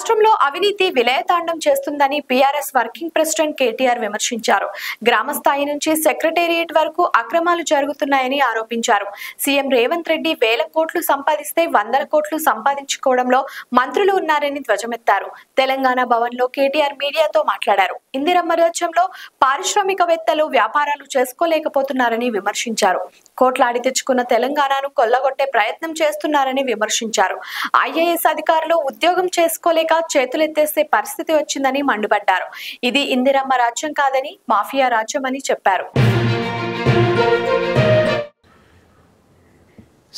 రాష్ట్రంలో అవినీతి విలయతాండం చేస్తుందని పీఆర్ఎస్ వర్కింగ్ ప్రెసిడెంట్ కేటీఆర్ విమర్శించారు. గ్రామ స్థాయి నుంచి సెక్రటేరియట్ వరకు అక్రమాలు జరుగుతున్నాయని ఆరోపించారు. సీఎం రేవంత్ రెడ్డి వేల కోట్లు సంపాదిస్తే వందల కోట్లు సంపాదించుకోవడంలో మంత్రులు ఉన్నారని ధ్వజమెత్తారు. తెలంగాణ భవన్ లో కేటీఆర్ మీడియాతో మాట్లాడారు. ఇందిరమ్మ రాజ్యంలో పారిశ్రామికవేత్తలు వ్యాపారాలు చేసుకోలేకపోతున్నారని విమర్శించారు. కోట్లాడి తెచ్చుకున్న తెలంగాణను కొల్లగొట్టే ప్రయత్నం చేస్తున్నారని విమర్శించారు. ఐఏఎస్ అధికారులు ఉద్యోగం చేసుకోలేక చేతులెత్తేసే పరిస్థితి వచ్చిందని మండిపడ్డారు. ఇది ఇందిరమ్మ రాజ్యం కాదని మాఫియా రాజ్యం అని చెప్పారు.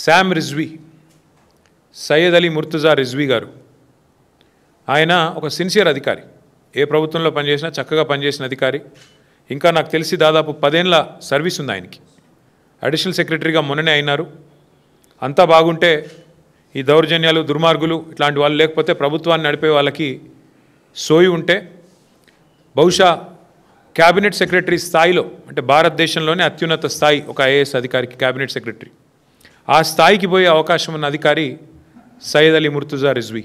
శామ్ రిజ్వీ, సయ్యద్ అలీ ముర్తుజా రిజ్వీ గారు, ఆయన ఒక సిన్సియర్ అధికారి. ఏ ప్రభుత్వంలో పనిచేసినా చక్కగా పనిచేసిన అధికారి. ఇంకా నాకు తెలిసి దాదాపు 10 ఏళ్ల సర్వీస్ ఉంది ఆయనకి. అడిషనల్ సెక్రటరీగా మొన్ననే అయినారు. అంతా బాగుంటే ఈ దౌర్జన్యాలు, దుర్మార్గులు ఇట్లాంటి వాళ్ళు లేకపోతే ప్రభుత్వాన్ని నడిపే వాళ్ళకి సోయి ఉంటే బహుశా క్యాబినెట్ సెక్రటరీ స్థాయిలో, అంటే భారతదేశంలోనే అత్యున్నత స్థాయి ఒక ఐఏఎస్ అధికారికి క్యాబినెట్ సెక్రటరీ, ఆ స్థాయికి పోయే అవకాశం ఉన్న అధికారి సయ్యద్ అలీ ముర్తుజా రిజ్వీ.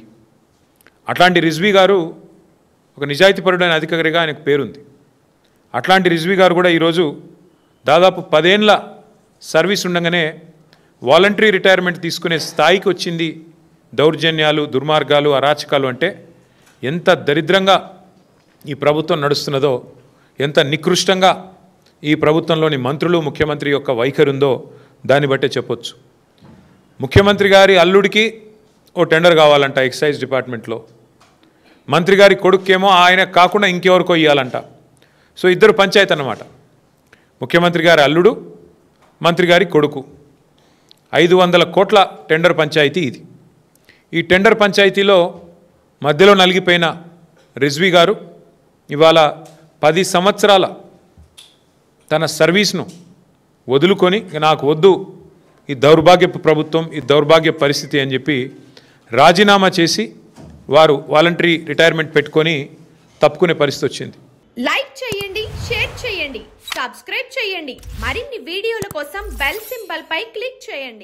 అట్లాంటి రిజ్వీ గారు ఒక నిజాయితీపరుడైన అధికారిగా ఆయనకు పేరుంది. అట్లాంటి రిజ్వీ గారు కూడా ఈరోజు దాదాపు 10 ఏళ్ల సర్వీస్ ఉండగానే వాలంటరీ రిటైర్మెంట్ తీసుకునే స్థాయికి వచ్చింది. దౌర్జన్యాలు, దుర్మార్గాలు, అరాచకాలు అంటే ఎంత దరిద్రంగా ఈ ప్రభుత్వం నడుస్తున్నదో, ఎంత నికృష్టంగా ఈ ప్రభుత్వంలోని మంత్రులు, ముఖ్యమంత్రి యొక్క వైఖరి ఉందో దాన్ని బట్టే చెప్పొచ్చు. ముఖ్యమంత్రి గారి అల్లుడికి ఓ టెండర్ కావాలంట ఎక్సైజ్ డిపార్ట్మెంట్లో. మంత్రి గారి కొడుకేమో ఆయన కాకుండా ఇంకెవరికో ఇవ్వాలంట. సో ఇద్దరు పంచాయతీ అన్నమాట. ముఖ్యమంత్రి గారి అల్లుడు, మంత్రి గారి కొడుకు. 500 కోట్ల టెండర్ పంచాయతీ ఇది. ఈ టెండర్ పంచాయతీలో మధ్యలో నలిగిపోయిన రిజ్వీ గారు ఇవాళ 10 సంవత్సరాల తన సర్వీస్ను వదులుకొని నాకు వద్దు ఈ దౌర్భాగ్యపు ప్రభుత్వం, ఈ దౌర్భాగ్య పరిస్థితి అని చెప్పి రాజీనామా చేసి వారు వాలంటరీ రిటైర్మెంట్ పెట్టుకొని తప్పుకునే పరిస్థితి వచ్చింది. లైక్ చేయండి, షేర్ చేయండి, సబ్స్క్రైబ్ చేయండి. మరిన్ని వీడియోల కోసం బెల్ సింబల్ పై క్లిక్ చేయండి.